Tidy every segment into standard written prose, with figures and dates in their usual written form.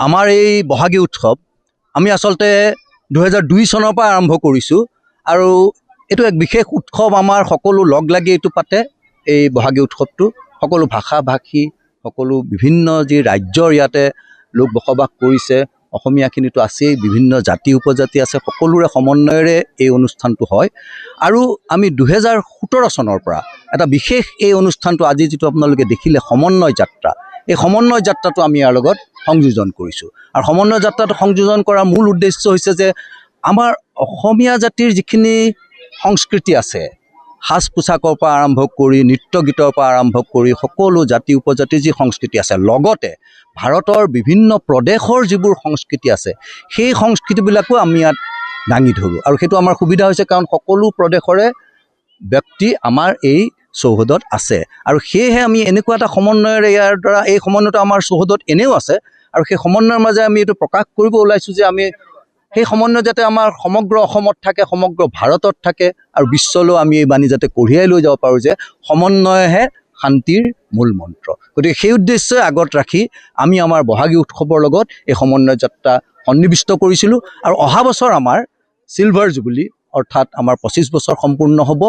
আমাৰ এই বহাগী উৎসৱ আমি আচলতে 2002 চনৰ পৰা আৰম্ভ কৰিছোঁ আৰু এইটো এক বিশেষ উৎসৱ। আমাৰ সকলো লগ লাগি এইটো পাতে। এই বহাগী উৎসৱটো সকলো ভাষা ভাষী সকলো বিভিন্ন যি ৰাজ্যৰ ইয়াতে লোক বসবাস কৰিছে, অসমীয়াখিনিতো আছেই, বিভিন্ন জাতি উপজাতি আছে, সকলোৰে সমন্বয়েৰে এই অনুষ্ঠানটো হয়। আৰু আমি 2017 চনৰ পৰা এটা বিশেষ এই অনুষ্ঠানটো আজি যিটো আপোনালোকে দেখিলে সমন্বয় যাত্ৰা, এই সমন্বয় যাত্ৰাটো আমি ইয়াৰ লগত সংযোজন কৰিছোঁ। আৰু সমন্বয় যাত্ৰাটো সংযোজন কৰাৰ মূল উদ্দেশ্য হৈছে যে আমাৰ অসমীয়া জাতিৰ যিখিনি সংস্কৃতি আছে, সাজ পোছাকৰ পৰা আৰম্ভ কৰি নৃত্য গীতৰ পৰা আৰম্ভ কৰি সকলো জাতি উপজাতিৰ যি সংস্কৃতি আছে, লগতে ভাৰতৰ বিভিন্ন প্ৰদেশৰ যিবোৰ সংস্কৃতি আছে, সেই সংস্কৃতিবিলাকো আমি ইয়াত দাঙি ধৰোঁ। আৰু সেইটো আমাৰ সুবিধা হৈছে কাৰণ সকলো প্ৰদেশৰে ব্যক্তি আমাৰ এই চৌহদত আছে। আৰু সেয়েহে আমি এনেকুৱা এটা সমন্বয়েৰে ইয়াৰ দ্বাৰা এই সমন্বয়টো আমাৰ চৌহদত এনেও আছে আৰু সেই সমন্বয়ৰ মাজে আমি এইটো প্ৰকাশ কৰিব ওলাইছোঁ যে আমি সেই সমন্বয় যাতে আমাৰ সমগ্ৰ অসমত থাকে, সমগ্ৰ ভাৰতত থাকে আৰু বিশ্বলৈ আমি এই বাণী যাতে কঢ়িয়াই লৈ যাব পাৰোঁ যে সমন্বয়হে শান্তিৰ মূল মন্ত্ৰ। গতিকে সেই উদ্দেশ্যে আগত ৰাখি আমি আমাৰ বহাগী উৎসৱৰ লগত এই সমন্বয় যাত্ৰা সন্নিৱিষ্ট কৰিছিলোঁ। আৰু অহা বছৰ আমাৰ চিলভাৰ জুবিলি অৰ্থাৎ আমাৰ 25 বছৰ সম্পূৰ্ণ হ'ব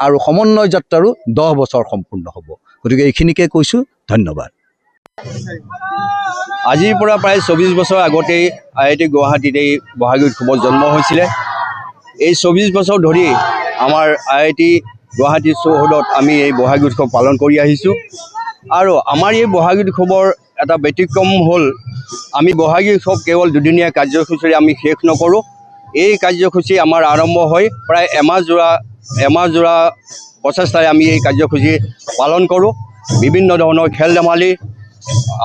আৰু সমন্বয় যাত্ৰাৰো 10 বছৰ সম্পূৰ্ণ হ'ব। গতিকে এইখিনিকে কৈছোঁ, ধন্যবাদ। আজিৰ পৰা প্ৰায় 24 বছৰ আগতেই IIT গুৱাহাটীত এই বহাগী উৎসৱৰ জন্ম হৈছিলে। এই 24 বছৰ ধৰি আমাৰ IIT গুৱাহাটীৰ চৌহদত আমি এই বহাগী উৎসৱ পালন কৰি আহিছোঁ। আৰু আমাৰ এই বহাগী উৎসৱৰ এটা ব্যতিক্ৰম হ'ল আমি বহাগী উৎসৱ কেৱল দুদিনীয়া কাৰ্যসূচীৰে আমি শেষ নকৰোঁ। এই কাৰ্যসূচী আমাৰ আৰম্ভ হয় প্ৰায় এমাহজোৰা প্ৰচেষ্টাৰে আমি এই কাৰ্যসূচী পালন কৰোঁ। বিভিন্ন ধৰণৰ খেল ধেমালি,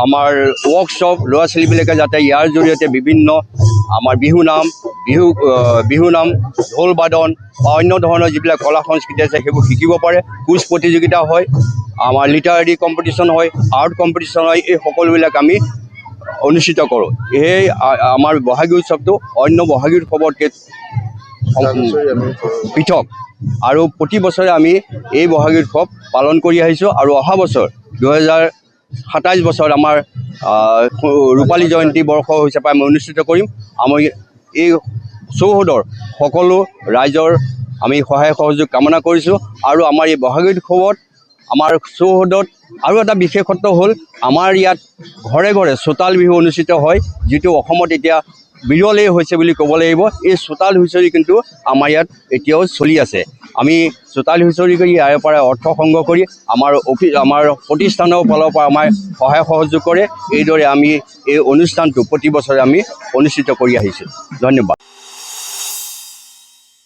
আমাৰ ৱৰ্কশ্বপ, ল'ৰা ছোৱালীবিলাকে যাতে ইয়াৰ জৰিয়তে বিভিন্ন আমাৰ বিহুনাম ঢোল বাদন বা অন্য ধৰণৰ যিবিলাক কলা সংস্কৃতি আছে সেইবোৰ শিকিব পাৰে। কুইজ প্ৰতিযোগিতা হয়, আমাৰ লিটাৰেৰী কম্পিটিশ্যন হয়, আৰ্ট কম্পিটিশ্যন হয়, এই সকলোবিলাক আমি অনুষ্ঠিত কৰোঁ। সেই আমাৰ বহাগী উৎসৱটো অন্য বহাগী উৎসৱতকৈ পৃথক আৰু প্ৰতি বছৰে আমি এই বহাগী উৎসৱ পালন কৰি আহিছোঁ। আৰু অহা বছৰ 2027 বছৰ আমাৰ ৰূপালী জয়ন্তী বৰ্ষ হিচাপে আমি অনুষ্ঠিত কৰিম। আমি এই চৌহদৰ সকলো ৰাইজৰ আমি সহায় সহযোগ কামনা কৰিছোঁ। আৰু আমাৰ এই বহাগী উৎসৱত আমাৰ চৌহদত আৰু এটা বিশেষত্ব হ'ল আমাৰ ইয়াত ঘৰে ঘৰে চোতাল বিহু অনুষ্ঠিত হয়, যিটো অসমত এতিয়া বিৰলেই হৈছে বুলি ক'ব লাগিব। এই চোতাল হুঁচৰি কিন্তু আমাৰ ইয়াত এতিয়াও চলি আছে। আমি চোতাল হুঁচৰি কৰি ইয়াৰ পৰা অৰ্থ সংগ্ৰহ কৰি আমাৰ প্ৰতিষ্ঠানৰ ফালৰ পৰা আমাৰ সহায় সহযোগ কৰে। এইদৰে আমি এই অনুষ্ঠানটো প্ৰতি বছৰে আমি অনুষ্ঠিত কৰি আহিছোঁ। ধন্যবাদ।